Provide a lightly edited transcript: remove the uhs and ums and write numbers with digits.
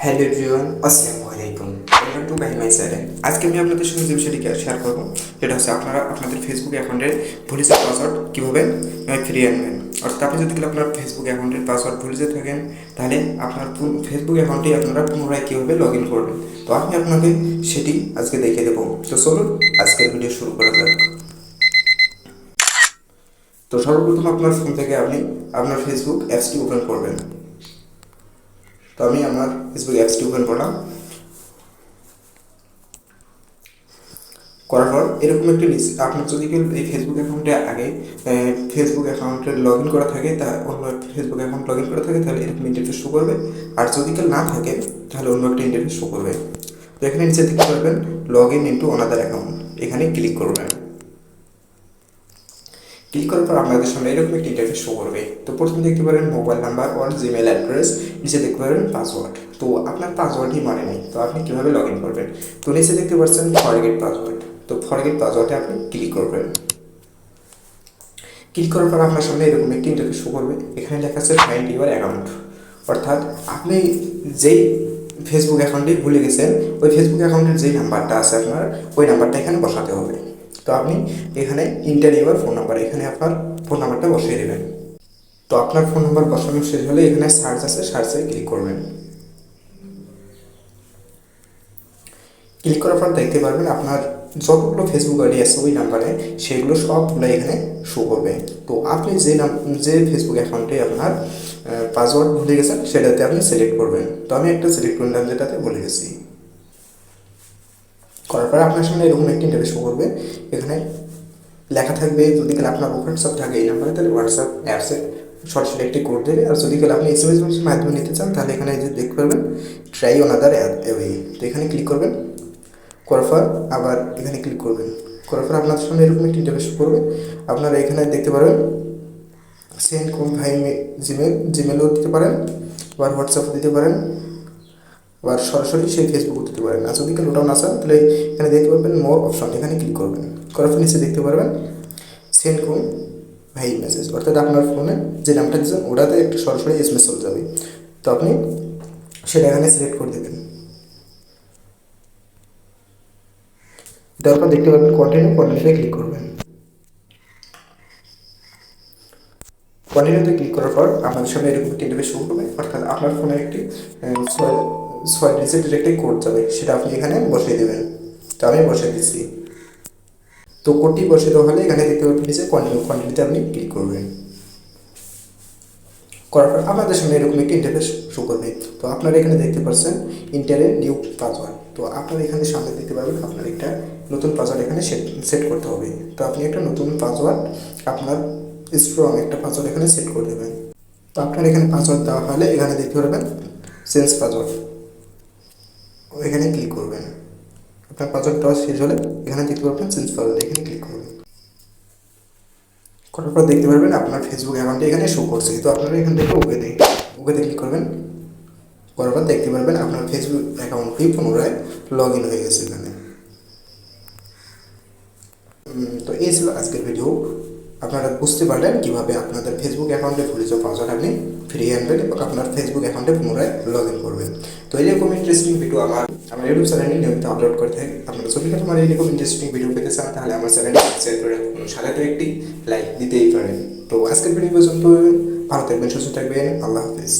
Hello everyone, আসসালামু আলাইকুম। Welcome to my channel. আজকে আমি আপনাদের সঙ্গে যে বিষয়টি শেয়ার করবো সেটা হচ্ছে আপনারা আপনাদের ফেসবুক অ্যাকাউন্টের ভুলে যাওয়া পাসওয়ার্ড কীভাবে ফিরিয়ে আনবেন। অর্থাৎ আপনি যদি আপনার ফেসবুক অ্যাকাউন্টের পাসওয়ার্ড ভুলে যেয়ে থাকেন তাহলে আপনার ফেসবুক অ্যাকাউন্টে আপনারা পুনরায় কীভাবে লগ ইন করবেন, তো আমি আপনাকে সেটি আজকে দেখিয়ে দেবো। তো চলুন আজকের ভিডিও শুরু করা যাক। তো সর্বপ্রথম আপনার ফোন থেকে আপনি আপনার ফেসবুক অ্যাপসটি ওপেন করবেন। তো আমি আমার ফেসবুক অ্যাপসটি ওপেন করলাম। করার পর এরকম একটি আপনার যদি কেউ এই ফেসবুক অ্যাকাউন্টে আগে ফেসবুক অ্যাকাউন্টে লগ ইন করা থাকে, তা অন্য ফেসবুক অ্যাকাউন্ট লগ ইন করা থাকে তাহলে এরকম ইন্টারফেস শো করবে। আর যদি কেউ না থাকে তাহলে অন্য একটা ইন্টারফেস শো করবে। তো এখানে নিচে দেখতে পারবেন লগ ইন ইন্টু অনাদার অ্যাকাউন্ট, এখানে ক্লিক করবেন। ক্লিক করার পর আপনাদের সামনে এরকম একটি ইন্টারফেস শো করবে। তো প্রথমে দেখতে পারেন মোবাইল নাম্বার ওর জিমেল অ্যাড্রেস, নিচে দেখতে পারেন পাসওয়ার্ড। তো আপনার পাসওয়ার্ডই মানে নেই, তো আপনি কীভাবে লগ ইন করবেন? তো নিচে দেখতে পাচ্ছেন ফরগেট পাসওয়ার্ড। তো ফরগেট পাসওয়ার্ডে আপনি ক্লিক করবেন। ক্লিক করার পর আপনার সামনে এরকম একটি ইন্টারফেস শো করবে। এখানে লেখা আছে ফাইন্ড ইউর অ্যাকাউন্ট, অর্থাৎ আপনি যেই ফেসবুক অ্যাকাউন্টে ভুলে গেছেন ওই ফেসবুক অ্যাকাউন্টের যেই নাম্বারটা আছে আপনার, ওই নাম্বারটা এখানে বসাতে হবে। তো আপনি এখানে ইন্টার ইউর ফোন নাম্বার, এখানে আপনার ফোন নাম্বারটা বসিয়ে দেবেন। তো আপনার ফোন নাম্বার বসানো শেষ হলে এখানে সার্চ আছে, সার্চে ক্লিক করবেন। ক্লিক করার পর দেখতে পারবেন আপনার যতগুলো ফেসবুক আইডি আছে ওই নাম্বারে সেগুলো সবগুলো এখানে শো করবে। তো আপনি যে ফেসবুক অ্যাকাউন্টে আপনার পাসওয়ার্ড ভুলে গেছেন সেটাতে আপনি সিলেক্ট করবেন। তো আমি একটা সিলেক্ট করলাম যেটাতে ভুলে গেছি। করার পরে আপনার সামনে এরকম একটি ইন্টারফেস শো করবে। এখানে লেখা থাকবে যদি কেউ আপনার হোয়াটসঅ্যাপ থাকে এই নাম্বারে তাহলে হোয়াটসঅ্যাপ অ্যাপসে সরাসরি একটি কোড দেবে। আর যদি কেউ আপনি এসএমএস মাধ্যমে নিতে চান তাহলে এখানে যে দেখতে পারবেন ট্রাই অনাদার অ্যাওয়ে, তো এখানে ক্লিক করবেন। করার পর আবার এখানে ক্লিক করবেন। করার পর আপনার সামনে এরকম একটি ইন্টারফেস করবে। আপনারা এখানে দেখতে পারবেন সেন্ড কোন ভাই জিমেলও দিতে পারেন, আবার হোয়াটসঅ্যাপও দিতে পারেন, আবার সরাসরি সেই ফেসবুকও দিতে পারেন। আর যদি কেউ ওটাও না চান তাহলে এখানে দেখতে পারবেন মোর অপশন, এখানে ক্লিক করবেন। করার পর নিচে দেখতে পারবেন সেন্ড কোন ভাই মেসেজ, অর্থাৎ আপনার ফোনে যে নামটা দিচ্ছেন ওটাতে একটা সরাসরি এসএমএস চলে যাবে। তো আপনি সেটা এখানে সিলেক্ট করে দেবেন। তারপর দেখতে পাবেন কন্টিনিউতে ক্লিক করবেন। কন্টিনিউতে ক্লিক করার পর আপনাদের সামনে এরকম একটি ইন্টারফেস শো করবে, অর্থাৎ আপনার ফোনে একটি ছয় ডিজিটের একটি কোড যাবে, সেটা আপনি এখানে বসিয়ে দেবেন। তো আমি বসিয়ে দিচ্ছি। তো কোডটি বসিয়ে দেওয়া হলে এখানে দেখতে পাবেন নিচে কন্টিনিউতে আপনি ক্লিক করবেন। করার পর আপনাদের সামনে এরকম একটি ইন্টারফেস শো করবে। তো আপনারা এখানে দেখতে পাচ্ছেন ইন্টারের নিউ পাসওয়ার্ড। তো আপনারা এখানে সামনে দেখতে পারবেন আপনার একটা নতুন পাসওয়ার্ড এখানে সেট করতে হবে। তো আপনি একটা নতুন পাসওয়ার্ড আপনার স্ট্রং একটা পাসওয়ার্ড এখানে সেট করে দেবেন। তো আপনার এখানে পাসওয়ার্ড দেওয়া হলে এখানে দেখতে পারবেন চেঞ্জ পাসওয়ার্ড, এখানে ক্লিক করবেন। আপনার পাসওয়ার্ড দেওয়া শেষ হলে এখানে দেখতে পারবেন চেঞ্জ পাসওয়ার্ড, এখানে ক্লিক করবেন। করার পর দেখতে পারবেন আপনার ফেসবুক অ্যাকাউন্টে এখানে শো করছে। তো আপনারা এখান থেকে ওকেতে ক্লিক করবেন। করার পর দেখতে পারবেন আপনার ফেসবুক অ্যাকাউন্টটি পুনরায় লগ ইন হয়ে গেছে এখানে। তো এই ছিল আজকের ভিডিও। আপনারা বুঝতে পারলেন কীভাবে আপনাদের ফেসবুক অ্যাকাউন্টে ভুলে যাওয়া পাসওয়ার্ড আপনি ফিরিয়ে আনবেন এবং আপনার ফেসবুক অ্যাকাউন্টে পুনরায় লগ ইন করবেন। তো এরকম ইন্টারেস্টিং ভিডিও আমার ইউটিউব চ্যানেলে নিয়মিত আপলোড করে থাকি। আপনারা যদি আমার এরকম ইন্টারেস্টিং ভিডিও পেতে চান তাহলে আমার চ্যানেলটি সাবস্ক্রাইব করে রাখুন, সাথে একটি লাইক দিতেই পারেন। তো আজকের ভিডিও পর্যন্ত, ভালো থাকবেন, সুস্থ থাকবেন, আল্লাহ হাফিজ।